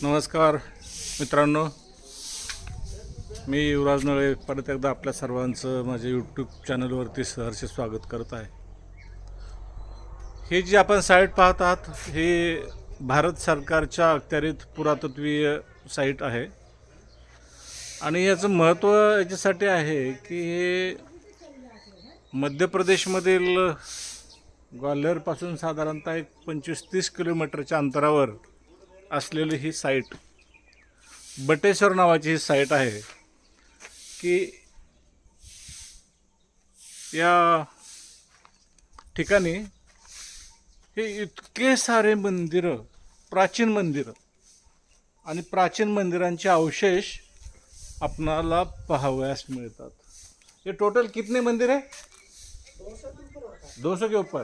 नमस्कार मित्रांनो, मी युवराज नळे परत एकदा आपल्या सर्वांचं माझ्या यूट्यूब चॅनलवरती सहर्ष स्वागत करत आहे. हे जी आपण साईट पाहत आहात हे भारत सरकारच्या अखत्यारीत पुरातत्वीय साईट आहे आणि याचं महत्त्व याच्यासाठी आहे की हे मध्य प्रदेशमधील ग्वाल्हेरपासून साधारणतः एक 25-30 किलोमीटरच्या अंतरावर असलेली ही साईट बटेश्वर नावाची ही साईट आहे की या ठिकाणी हे इतके सारे मंदिरं, प्राचीन मंदिरं आणि प्राचीन मंदिरांचे अवशेष आपणाला पाहावयास मिळतात. ये टोटल कितने मंदिर है? 200 के ऊपर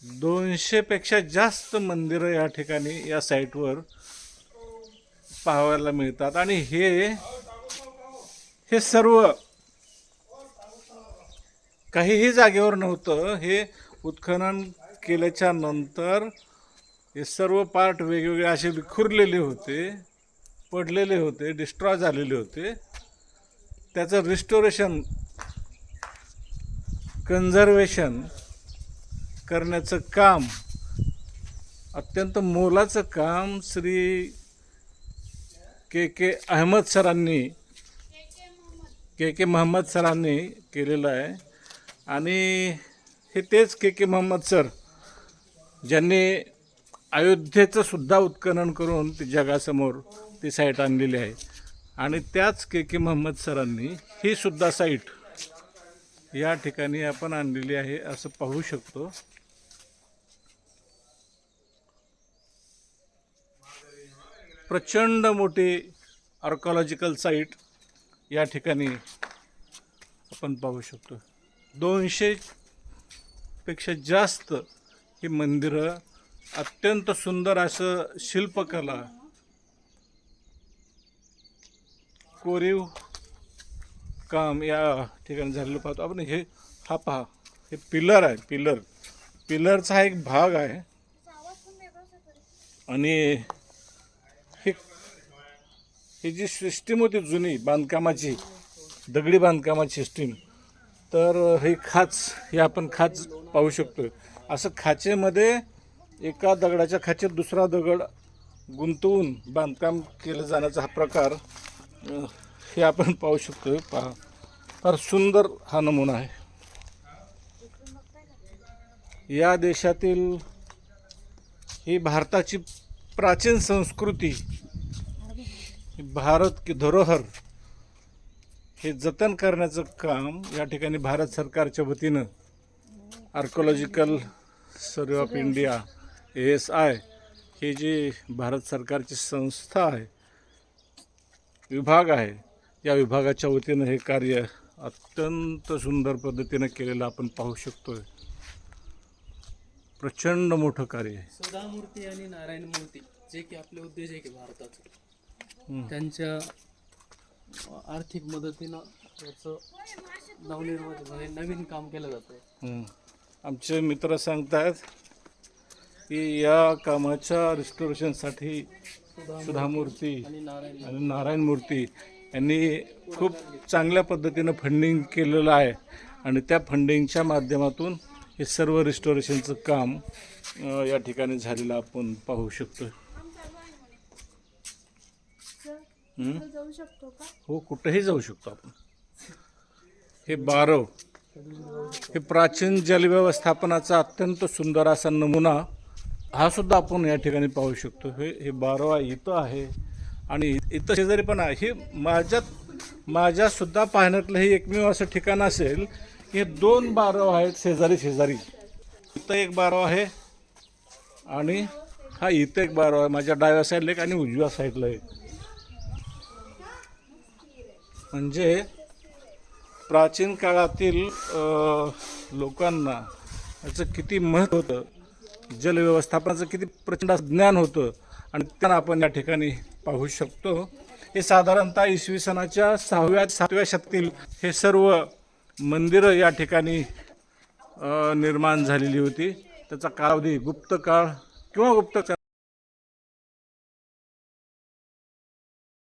200 पेक्षा जास्त मंदिरं या ठिकाणी या साईटवर पाहायला मिळतात. आणि हे सर्व काहीही जागेवर नव्हतं. हे उत्खनन केल्याच्या नंतर हे सर्व पार्ट वेगवेगळे असे विखुरलेले होते, पडलेले होते, डिस्ट्रॉय झालेले होते. त्याचं रिस्टोरेशन, कन्झर्वेशन करण्याचं काम, अत्यंत मोलाचं काम श्री के महम्मद सरांनी केलेलं आहे. आणि हे तेच के महम्मद सर ज्यांनी अयोध्येचं सुद्धा उत्खनन करून ती जगासमोर ती साईट आणलेली आहे. आणि त्याच के महम्मद सरांनी ही सुद्धा साईट या ठिकाणी आपण आणलेली आहे असं पाहू शकतो. प्रचंड मोठी आर्किओलॉजिकल साईट या ठिकाणी आपण पाहू शकतो. 200 पेक्षा जास्त ही मंदिरं, अत्यंत सुंदर असं शिल्पकला, कोरीव काम या ठिकाणी झालेलं पाहतो आपण. हा पहा, हे पिलर आहे. पिलरचा हा एक भाग आहे. आणि ही जी सिस्टीम होती जुनी बांधकामाची, दगडी बांधकामाची सिस्टीम, तर हे आपण खाच पाहू शकतो. असं खाचेमध्ये एका दगडाच्या खाचेत दुसरा दगड गुंतवून बांधकाम केलं जाण्याचा हा प्रकार हे आपण पाहू शकतो. पहा, फार सुंदर हा नमुना आहे. या देशातील ही भारताची प्राचीन संस्कृती, भारत की धरोहर हे जतन करण्याचं काम या ठिकाणी भारत सरकारच्या वतीनं archaeological survey of India ASI हे जे भारत सरकारची संस्था आहे, विभाग आहे, या विभागाच्या वतीनं हे कार्य अत्यंत सुंदर पद्धतीनं केलेलं आपण पाहू शकतोय. प्रचंड मोठं कार्य आहे. सुधा मूर्ती आणि नारायण मूर्ती जे की आपले उद्योजक आहे भारताचे, त्यांच्या आर्थिक मदतीनं याचं नवनिर्मिती नवीन काम केलं जातं. आमचे मित्र सांगतात की या कामाच्या रिस्टोरेशनसाठी सुधा मूर्ती आणि नारायण मूर्ती यांनी खूप चांगल्या पद्धतीनं फंडिंग केलेलं आहे. आणि त्या फंडिंगच्या माध्यमातून हे सर्व रिस्टोरेशनचं काम या ठिकाणी झालेलं आपण पाहू शकतो. हो, कुठेही जाऊ शकतो आपण. हे बारव, हे प्राचीन जलव्यवस्थापनाचा अत्यंत सुंदर असा नमुना हा सुद्धा आपण या ठिकाणी पाहू शकतो. हे बारव इथं आहे आणि इथं शेजारी पण आहे. हे माझ्या सुद्धा पाहण्यातलं हे एकमेव असं ठिकाण असेल की 2 बारव आहेत शेजारी. इथं एक बारव आहे आणि हा इथं एक बारव आहे. माझ्या डाव्या साईडला एक आणि उजव्या साईडला एक. म्हणजे प्राचीन काळातील लोकांना याचं किती महत्त्व होतं, जलव्यवस्थापनाचं किती प्रचंड ज्ञान होतं आणि त्यांना आपण या ठिकाणी पाहू शकतो. हे साधारणतः इसवी सनाच्या 6व्या-7व्या शतकातील हे सर्व मंदिरं या ठिकाणी निर्माण झालेली होती. त्याचा कालावधी गुप्त काळ किंवा गुप्त